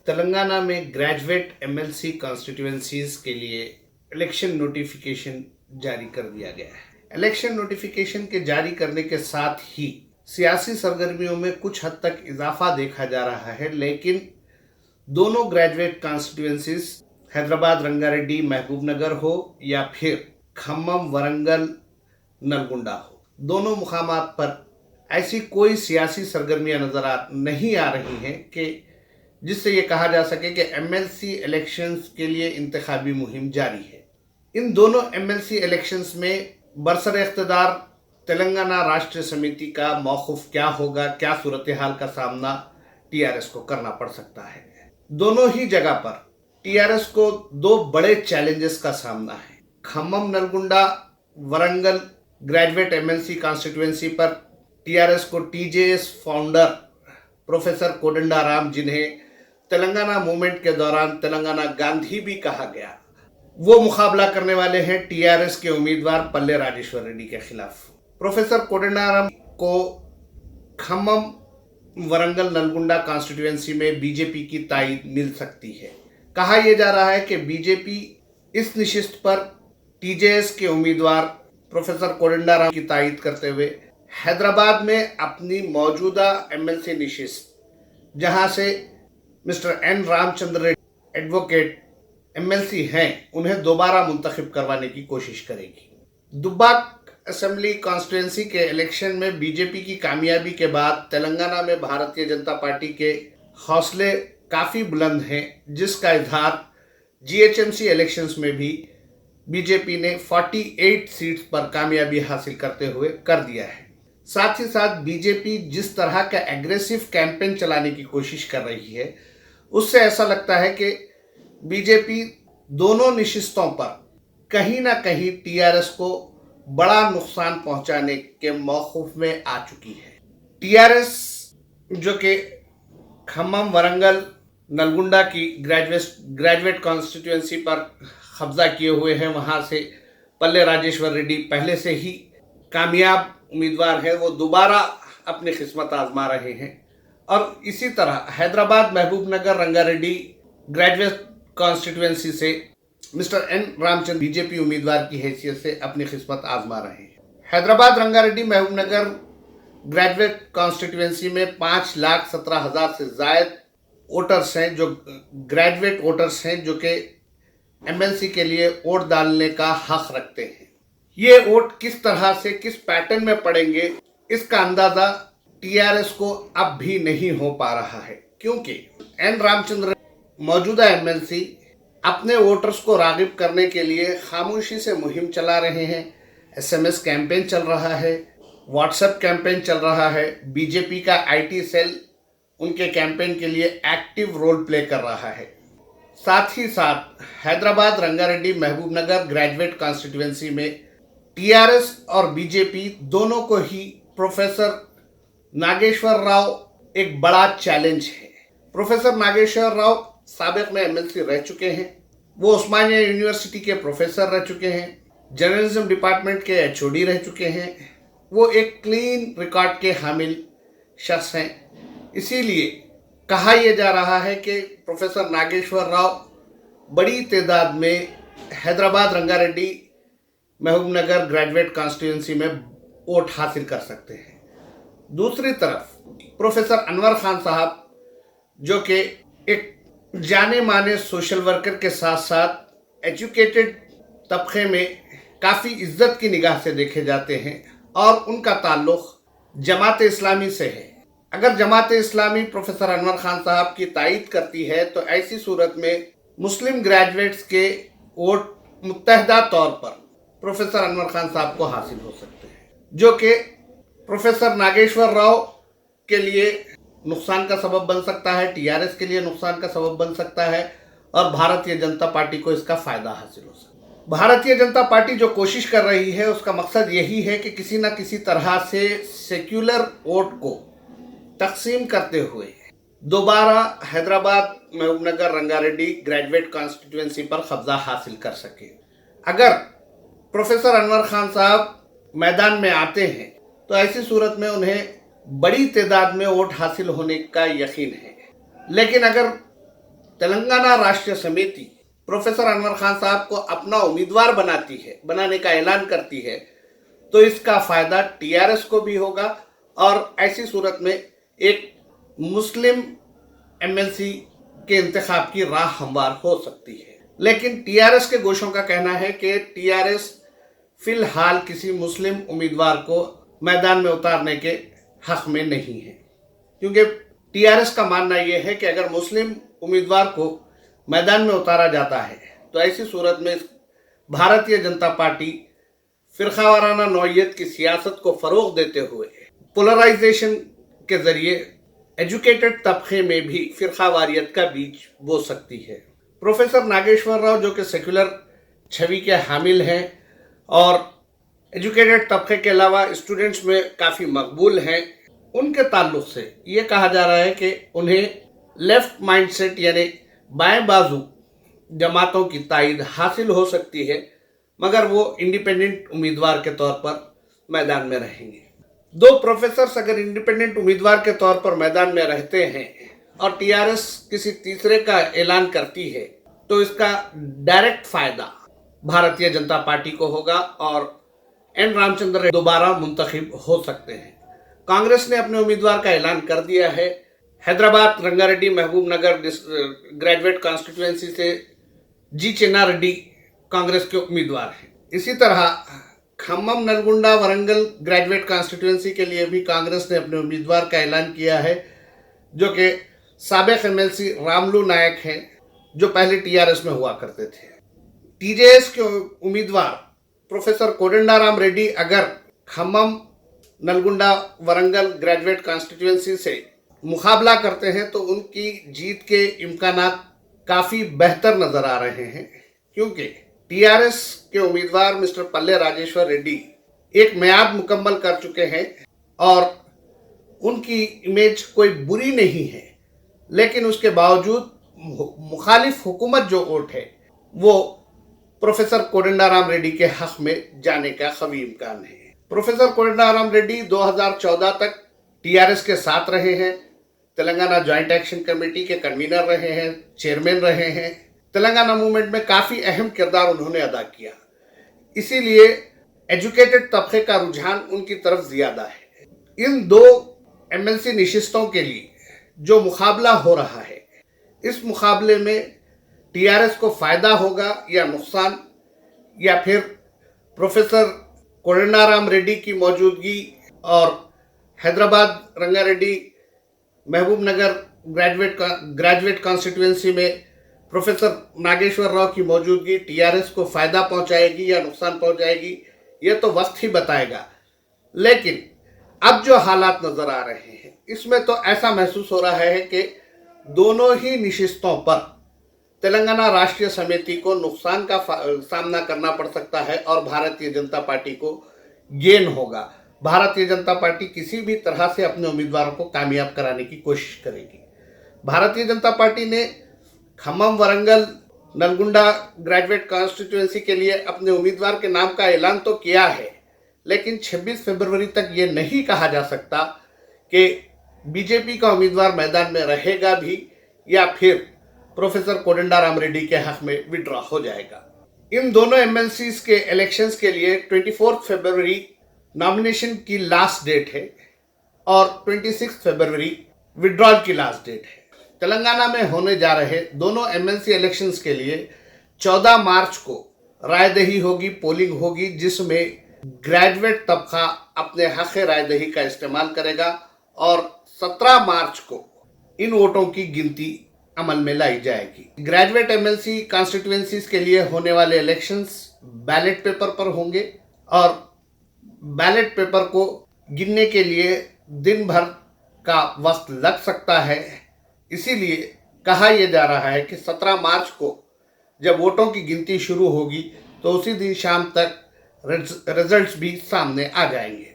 तेलंगाना में graduate MLC constituencies के लिए इलेक्शन नोटिफिकेशन जारी कर दिया गया है। इलेक्शन नोटिफिकेशन के जारी करने के साथ ही सियासी सरगर्मियों में कुछ हद तक इजाफा देखा जा रहा है, लेकिन दोनों ग्रेजुएट कॉन्स्टिट्यूएंसीज हैदराबाद रंगारेड्डी महबूबनगर हो या फिर खम्मम वरंगल नलगुंडा हो, दोनों मुकामात पर ऐसी कोई सियासी सरगर्मियां नजर नहीं आ रही हैं कि जिससे ये कहा जा सके कि एमएलसी इलेक्शंस के लिए इंतखाबी मुहिम जारी है। इन दोनों एमएलसी इलेक्शंस में बरसर इख्तिदार तेलंगाना राष्ट्र समिति का मौक़िफ़ क्या होगा, क्या सूरत हाल का सामना टीआरएस को करना पड़ सकता है। दोनों ही जगह पर टीआरएस को दो बड़े चैलेंजेस का सामना है। Khammam Nalgonda Warangal graduate MLC constituency पर टीआरएस को टीजेएस फाउंडर प्रोफेसर कोदंडाराम, जिन्हें तेलंगाना मूवमेंट के दौरान तेलंगाना गांधी भी कहा गया, वो मुकाबला करने वाले हैं टीआरएस के उम्मीदवार पल्ले राजेश्वर रेड्डी के खिलाफ। प्रोफेसर कोदंडाराम को खम्मम वरंगल नलगुंडा कॉन्स्टिट्यूएंसी में बीजेपी की ताईद मिल सकती है। कहा यह जा रहा है कि बीजेपी इस नशिस्त पर टीजेएस के उम्मीदवार प्रोफेसर कोदंडाराम की ताईद करते हुए हैदराबाद में अपनी मौजूदा एमएलसी नशिस्त, जहां से mister N Ramchandra Reddy advocate MLC हैं, उन्हें दोबारा मुंतखब करवाने की कोशिश करेगी। दुब्बाक असेंबली कॉन्स्टिट्यूएंसी के इलेक्शन में बीजेपी की कामयाबी के बाद तेलंगाना में भारतीय जनता पार्टी के हौसले काफ़ी बुलंद हैं, जिसका इजहार जीएचएमसी इलेक्शंस में भी बीजेपी ने 48 सीट्स पर कामयाबी हासिल करते हुए कर दिया है। साथ ही साथ बीजेपी जिस तरह का एग्रेसिव कैंपेन चलाने की कोशिश कर रही है, उससे ऐसा लगता है कि बीजेपी दोनों नशिस्तों पर कहीं ना कहीं टीआरएस को बड़ा नुकसान पहुंचाने के मौक़िफ़ में आ चुकी है। टीआरएस जो कि खम्मम वरंगल नलगुंडा की ग्रेजुएट कॉन्स्टिट्यूएंसी पर कब्जा किए हुए हैं, वहां से पल्ले राजेश्वर रेड्डी पहले से ही कामयाब उम्मीदवार हैं, वो दोबारा अपनी किस्मत आजमा रहे हैं। और इसी तरह हैदराबाद महबूबनगर रंगारेड्डी ग्रेजुएट कॉन्स्टिट्यूएंसी से मिस्टर एन रामचंद्र बीजेपी उम्मीदवार की हैसियत से अपनी किस्मत आजमा रहे हैं। हैदराबाद रंगारेड्डी महबूबनगर ग्रेजुएट कॉन्स्टिट्यूएंसी में 5,17,000 से ज़ायद वोटर्स हैं, जो ग्रेजुएट वोटर्स हैं, जो कि एमएलसी के लिए वोट डालने का हक रखते हैं। ये वोट किस तरह से किस पैटर्न में पड़ेंगे, इसका अंदाज़ा टीआरएस को अब भी नहीं हो पा रहा है, क्योंकि एन रामचंद्र मौजूदा एमएलसी अपने वोटर्स को राग़िब करने के लिए खामोशी से मुहिम चला रहे हैं। एसएमएस कैंपेन चल रहा है, व्हाट्सएप कैंपेन चल रहा है, बीजेपी का आईटी सेल उनके कैंपेन के लिए एक्टिव रोल प्ले कर रहा है। साथ ही साथ हैदराबाद रंगारेड्डी महबूबनगर ग्रेजुएट कॉन्स्टिट्यूएंसी में टीआरएस और बीजेपी दोनों को ही प्रोफेसर नागेश्वर राव एक बड़ा चैलेंज है। प्रोफेसर नागेश्वर राव साबिक में एमएलसी रह चुके हैं, वो उस्मानिया यूनिवर्सिटी के प्रोफेसर रह चुके हैं, जर्नलिज्म डिपार्टमेंट के एचओडी रह चुके हैं, वो एक क्लीन रिकॉर्ड के हामिल शख्स हैं। इसीलिए कहा यह जा रहा है कि प्रोफेसर नागेश्वर राव बड़ी तादाद में हैदराबाद रंगारेड्डी महबूबनगर ग्रेजुएट कॉन्स्टिट्यूएंसी में वोट हासिल कर सकते हैं। दूसरी तरफ प्रोफेसर अनवर खान साहब, जो कि एक जाने माने सोशल वर्कर के साथ साथ एजुकेटेड तबके में काफ़ी इज्जत की निगाह से देखे जाते हैं और उनका ताल्लुक़ जमात इस्लामी से है। अगर जमात इस्लामी प्रोफेसर अनवर खान साहब की तायीद करती है तो ऐसी सूरत में मुस्लिम ग्रेजुएट्स के वोट मुत्तहदा तौर पर प्रोफेसर अनवर खान साहब को हासिल हो सकते हैं, जो कि प्रोफेसर नागेश्वर राव के लिए नुकसान का सबब बन सकता है, टीआरएस के लिए नुकसान का सबब बन सकता है और भारतीय जनता पार्टी को इसका फ़ायदा हासिल हो सकता है। भारतीय जनता पार्टी जो कोशिश कर रही है, उसका मकसद यही है कि किसी न किसी तरह से सेक्युलर वोट को तकसीम करते हुए दोबारा हैदराबाद महबूबनगर रंगारेड्डी ग्रेजुएट कॉन्स्टिट्यूएंसी पर कब्जा हासिल कर सके। अगर प्रोफेसर अनवर खान साहब मैदान में आते हैं तो ऐसी सूरत में उन्हें बड़ी तादाद में वोट हासिल होने का यकीन है। लेकिन अगर तेलंगाना राष्ट्रीय समिति प्रोफेसर अनवर खान साहब को अपना उम्मीदवार बनाने का ऐलान करती है, तो इसका फायदा टीआरएस को भी होगा और ऐसी सूरत में एक मुस्लिम एमएलसी के इंतखाब की राह हमवार हो सकती है। लेकिन टीआरएस के गोशों का कहना है कि टीआरएस फिलहाल किसी मुस्लिम उम्मीदवार को मैदान में उतारने के हक में नहीं है, क्योंकि टीआरएस का मानना यह है कि अगर मुस्लिम उम्मीदवार को मैदान में उतारा जाता है तो ऐसी सूरत में भारतीय जनता पार्टी फिरकावाराना नौइयत की सियासत को फरोग देते हुए पोलराइजेशन के जरिए एजुकेटेड तबके में भी फिरकावारियत का बीज बो सकती है। प्रोफेसर नागेश्वर राव जो कि सेक्युलर छवि के हामिल हैं और एजुकेटेड तबके के अलावा स्टूडेंट्स में काफ़ी मकबूल हैं, उनके ताल्लुक से ये कहा जा रहा है कि उन्हें लेफ्ट माइंडसेट यानी बाएं बाजू जमातों की तायद हासिल हो सकती है, मगर वो इंडिपेंडेंट उम्मीदवार के तौर पर मैदान में रहेंगे। दो प्रोफेसर्स अगर इंडिपेंडेंट उम्मीदवार के तौर पर मैदान में रहते हैं और टीआरएस किसी तीसरे का ऐलान करती है तो इसका डायरेक्ट फायदा भारतीय जनता पार्टी को होगा और एन रामचंद्र दोबारा मुंतखब हो सकते हैं। कांग्रेस ने अपने उम्मीदवार का ऐलान कर दिया है। हैदराबाद रंगारेड्डी महबूब नगर ग्रेजुएट कॉन्स्टिट्यूएंसी से जी चिन्ना रेड्डी कांग्रेस के उम्मीदवार हैं। इसी तरह खम्मम नलगुंडा वरंगल ग्रेजुएट कॉन्स्टिट्यूएंसी के लिए भी कांग्रेस ने अपने उम्मीदवार का ऐलान किया है, जो कि साबिक एमएलसी रामलू नायक हैं, जो पहले टीआरएस में हुआ करते थे। टीजेएस के उम्मीदवार प्रोफेसर कोदंडाराम रेड्डी अगर खम्मम नलगुंडा वरंगल ग्रेजुएट कॉन्स्टिट्यूएंसी से मुकाबला करते हैं तो उनकी जीत के इम्कानात काफ़ी बेहतर नज़र आ रहे हैं, क्योंकि टीआरएस के उम्मीदवार मिस्टर पल्ले राजेश्वर रेड्डी एक मियाद मुकम्मल कर चुके हैं और उनकी इमेज कोई बुरी नहीं है, लेकिन उसके बावजूद मुखालिफ हुकूमत जो वोट है वो प्रोफेसर कोदंडाराम रेड्डी के हक में जाने का कभी इम्कान है। प्रोफेसर कोदंडाराम रेड्डी 2014 तक टीआरएस के साथ रहे हैं, तेलंगाना जॉइंट एक्शन कमेटी के कन्वीनर रहे हैं, चेयरमैन रहे हैं। तेलंगाना मूवमेंट में काफ़ी अहम किरदार उन्होंने अदा किया, इसीलिए एजुकेटेड तबके का रुझान उनकी तरफ ज़्यादा है। इन दो एमएलसी नशिस्तों के लिए जो मुकाबला हो रहा है, इस मुकाबले में टीआरएस को फ़ायदा होगा या नुकसान, या फिर प्रोफेसर कोदंडाराम रेड्डी की मौजूदगी और हैदराबाद रंगारेड्डी महबूब नगर ग्रेजुएट कॉन्स्टिट्यूएंसी में प्रोफेसर नागेश्वर राव की मौजूदगी टीआरएस को फ़ायदा पहुंचाएगी या नुकसान पहुंचाएगी, ये तो वक्त ही बताएगा। लेकिन अब जो हालात नज़र आ रहे हैं इसमें तो ऐसा महसूस हो रहा है कि दोनों ही नशिस्तों पर तेलंगाना राष्ट्रीय समिति को नुकसान का सामना करना पड़ सकता है और भारतीय जनता पार्टी को गेन होगा। भारतीय जनता पार्टी किसी भी तरह से अपने उम्मीदवारों को कामयाब कराने की कोशिश करेगी। भारतीय जनता पार्टी ने खम्मम वरंगल नलगुंडा ग्रेजुएट कॉन्स्टिट्यूएंसी के लिए अपने उम्मीदवार के नाम का ऐलान तो किया है, लेकिन 26 फरवरी तक ये नहीं कहा जा सकता कि बीजेपी का उम्मीदवार मैदान में रहेगा भी या फिर प्रोफेसर कोदंडाराम रेड्डी के हक में विड्रॉ हो जाएगा। इन दोनों एमएलसीज के इलेक्शंस के लिए 24 फरवरी नॉमिनेशन की लास्ट डेट है और 26 फरवरी विड्रॉल की लास्ट डेट है। तेलंगाना में होने जा रहे दोनों एमएलसी इलेक्शंस के लिए 14 मार्च को रायदही होगी, पोलिंग होगी, जिसमें ग्रेजुएट तबका अपने हक रायदही का इस्तेमाल करेगा और 17 मार्च को इन वोटों की गिनती अमल में लाई जाएगी। ग्रेजुएट एमएलसी कॉन्स्टिट्यूएंसीज के लिए होने वाले इलेक्शंस बैलेट पेपर पर होंगे और बैलेट पेपर को गिनने के लिए दिन भर का वक्त लग सकता है। इसीलिए कहा यह जा रहा है कि 17 मार्च को जब वोटों की गिनती शुरू होगी तो उसी दिन शाम तक रिजल्ट्स भी सामने आ जाएंगे।